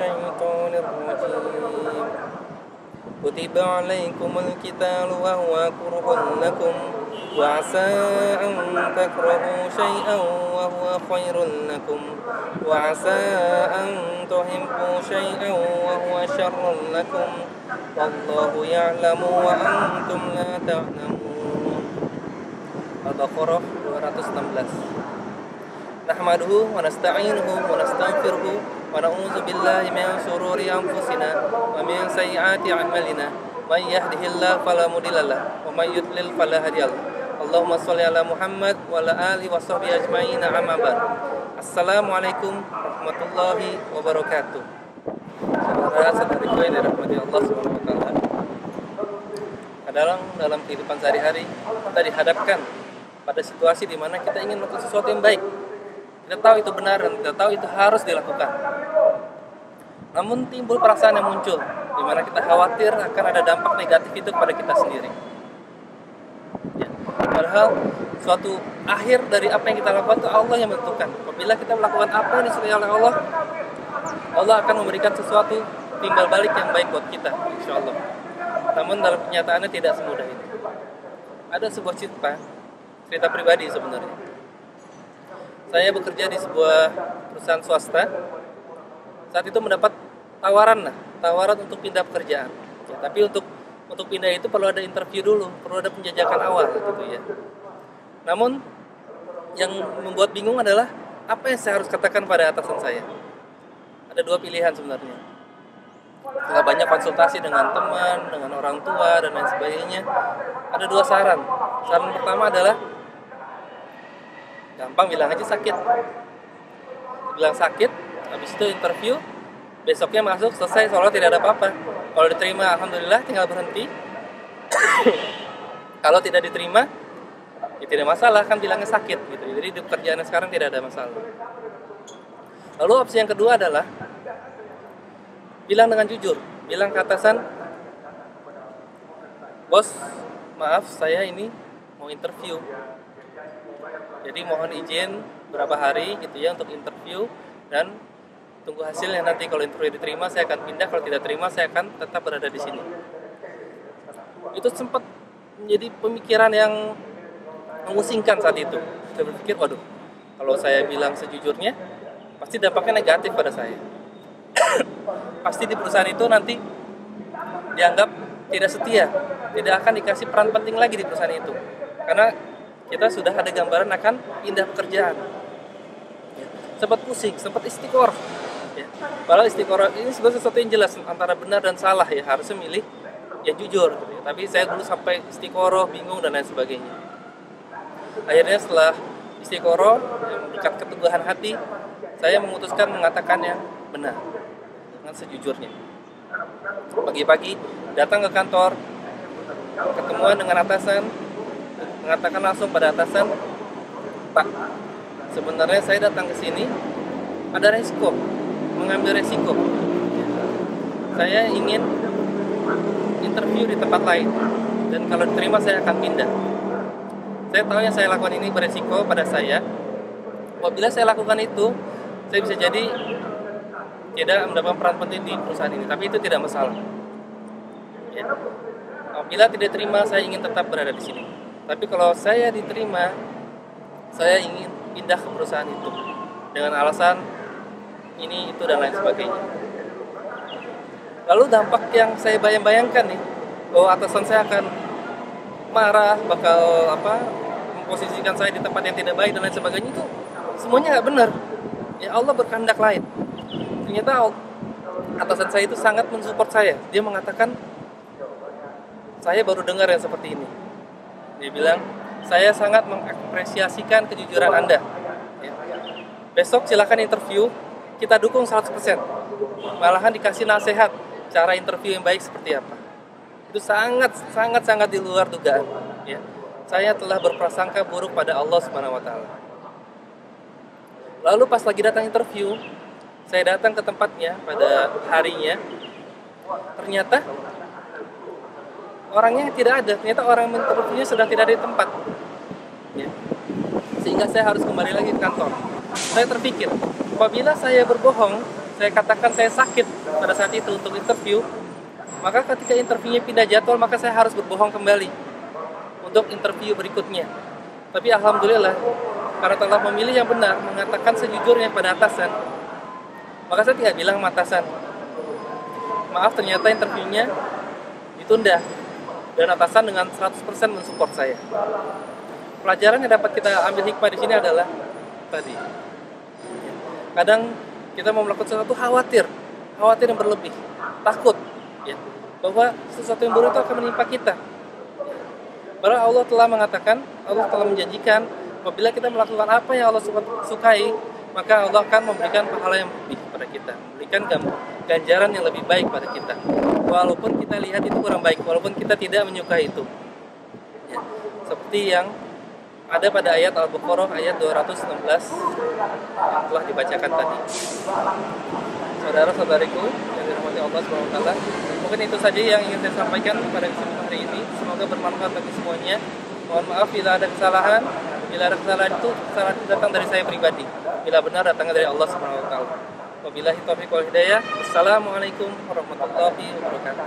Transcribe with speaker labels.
Speaker 1: الشيطان الرجيم كتب عليكم القتال وهو كره لكم وعسى أن تكرهوا شيئا وهو خير لكم وعسى أن تحبوا شيئا وهو شر لكم والله يعلم وأنتم لا تعلمون. Al-Baqarah 216. Nahmaduhu wa nasta'inuhu wa nastaghfiruhu wa na'udzu billahi min shururi anfusina wa min sayyiati a'malina may yahdihillahu fala mudilla lahu wa may yudlil fala hadiya lahu. Allahumma shalli ala Muhammad wa ala alihi wa sahbihi ajma'in amma ba'd. Assalamualaikum warahmatullahi wabarakatuh. Saudara-saudariku yang dirahmati Allah Subhanahu wa taala. Dalam kehidupan sehari-hari kita dihadapkan pada situasi di mana kita ingin melakukan sesuatu yang baik. Kita tahu itu benar dan kita tahu itu harus dilakukan. Namun timbul perasaan yang muncul di mana kita khawatir akan ada dampak negatif itu kepada kita sendiri. Ya. Padahal suatu akhir dari apa yang kita lakukan itu Allah yang menentukan. Apabila kita melakukan apa yang disuruh oleh Allah, Allah akan memberikan sesuatu timbal balik yang baik buat kita, insya Allah. Namun dalam kenyataannya tidak semudah itu. Ada sebuah cerita pribadi sebenarnya. Saya bekerja di sebuah perusahaan swasta. Saat itu mendapat tawaran untuk pindah pekerjaan. Ya, tapi untuk pindah itu perlu ada interview dulu, perlu ada penjajakan awal gitu ya. Namun yang membuat bingung adalah apa yang saya harus katakan pada atasan saya. Ada dua pilihan sebenarnya. Setelah banyak konsultasi dengan teman, dengan orang tua dan lain sebagainya, ada dua saran. Saran pertama adalah gampang, bilang aja sakit. Bilang sakit, habis itu interview, besoknya masuk, selesai, seolah tidak ada apa-apa. Kalau diterima, alhamdulillah, tinggal berhenti. Kalau tidak diterima, ya tidak masalah, kan bilangnya sakit gitu. Jadi di pekerjaannya sekarang tidak ada masalah. Lalu opsi yang kedua adalah bilang dengan jujur, bilang ke atasan, bos, maaf, saya ini mau interview. Jadi mohon izin berapa hari gitu ya untuk interview dan tunggu hasilnya, nanti kalau interview diterima saya akan pindah, kalau tidak terima saya akan tetap berada di sini. Itu sempat menjadi pemikiran yang memusingkan saat itu. Saya berpikir, waduh, kalau saya bilang sejujurnya pasti dampaknya negatif pada saya. Pasti di perusahaan itu nanti dianggap tidak setia, tidak akan dikasih peran penting lagi di perusahaan itu. Karena kita sudah ada gambaran akan pindah pekerjaan. Ya. Sempat pusing, sempat istiqoroh. Ya. Padahal istiqoroh ini sebenarnya sesuatu yang jelas antara benar dan salah ya, harusnya milih yang jujur. Gitu ya. Tapi saya dulu sampai istiqoroh, bingung dan lain sebagainya. Akhirnya setelah istiqoroh, berkat keteguhan hati, saya memutuskan mengatakan yang benar dengan sejujurnya. Pagi-pagi datang ke kantor, ketemuan dengan atasan, mengatakan langsung pada atasan, Pak, sebenarnya saya datang ke sini ada resiko, mengambil resiko. Saya ingin interview di tempat lain dan kalau diterima saya akan pindah. Saya tahu yang saya lakukan ini beresiko pada saya. Apabila saya lakukan itu, saya bisa jadi tidak mendapatkan peran penting di perusahaan ini, tapi itu tidak masalah. Ya. Apabila tidak terima, saya ingin tetap berada di sini. Tapi kalau saya diterima, saya ingin pindah ke perusahaan itu dengan alasan ini, itu, dan lain sebagainya. Lalu dampak yang saya bayangkan nih, bahwa atasan saya akan marah, bakal memposisikan saya di tempat yang tidak baik dan lain sebagainya, itu semuanya nggak benar. Ya Allah berkehendak lain. Ternyata atasan saya itu sangat mensupport saya. Dia mengatakan, saya baru dengar yang seperti ini. Dia bilang, saya sangat mengapresiasikan kejujuran Anda. Ya. Besok silakan interview, kita dukung 100%. Malahan dikasih nasihat, cara interview yang baik seperti apa. Itu sangat di luar dugaan. Ya. Saya telah berprasangka buruk pada Allah Subhanahu wa taala. Lalu pas lagi datang interview, saya datang ke tempatnya pada harinya. Ternyata orangnya tidak ada, ternyata orang interviewnya sedang tidak ada di tempat. Ya. Sehingga saya harus kembali lagi ke kantor. Saya terpikir, apabila saya berbohong, saya katakan saya sakit pada saat itu untuk interview, maka ketika interviewnya pindah jadwal, maka saya harus berbohong kembali untuk interview berikutnya. Tapi alhamdulillah, karena telah memilih yang benar, mengatakan sejujurnya pada atasan, maka saya tidak bilang sama atasan, maaf ternyata interviewnya ditunda, dan atasan dengan 100% mensupport saya. Pelajaran yang dapat kita ambil hikmah di sini adalah tadi, kadang kita mau melakukan sesuatu khawatir yang berlebih, takut ya, bahwa sesuatu yang buruk itu akan menimpa kita. Padahal Allah telah mengatakan, Allah telah menjanjikan, apabila kita melakukan apa yang Allah sukai, maka Allah akan memberikan pahala yang lebih pada kita, memberikan ganjaran yang lebih baik pada kita. Walaupun kita lihat itu kurang baik, walaupun kita tidak menyukai itu. Ya, seperti yang ada pada ayat Al-Baqarah ayat 216 yang telah dibacakan tadi. Saudara-saudariku yang dirahmati Allah SWT, mungkin itu saja yang ingin saya sampaikan pada kesempatan hari ini. Semoga bermanfaat bagi semuanya. Mohon maaf bila ada kesalahan. Bila ada kesalahan itu datang dari saya pribadi. Bila benar datangnya dari Allah SWT. Wabillahi taufiq wal hidayah. Wassalamualaikum warahmatullahi wabarakatuh.